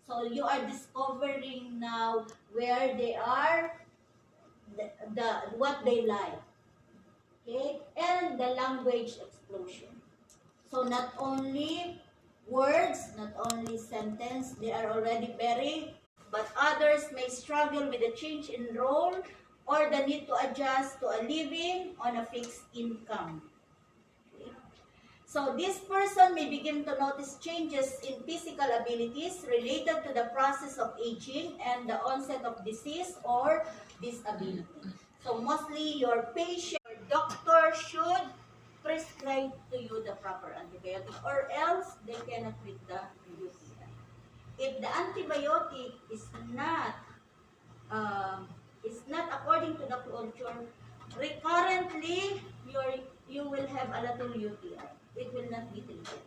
So you are discovering now where they are, what they like. Okay? And the language explosion. So not only words, not only sentence, they are already very, but others may struggle with the change in role or the need to adjust to a living on a fixed income. Okay? So this person may begin to notice changes in physical abilities related to the process of aging and the onset of disease or disability. So mostly your patient, your doctor should prescribe to you the proper antibiotic, or else they cannot treat the UTI. If the antibiotic is not according to the culture, recurrently you will have a little UTI. It will not be treated.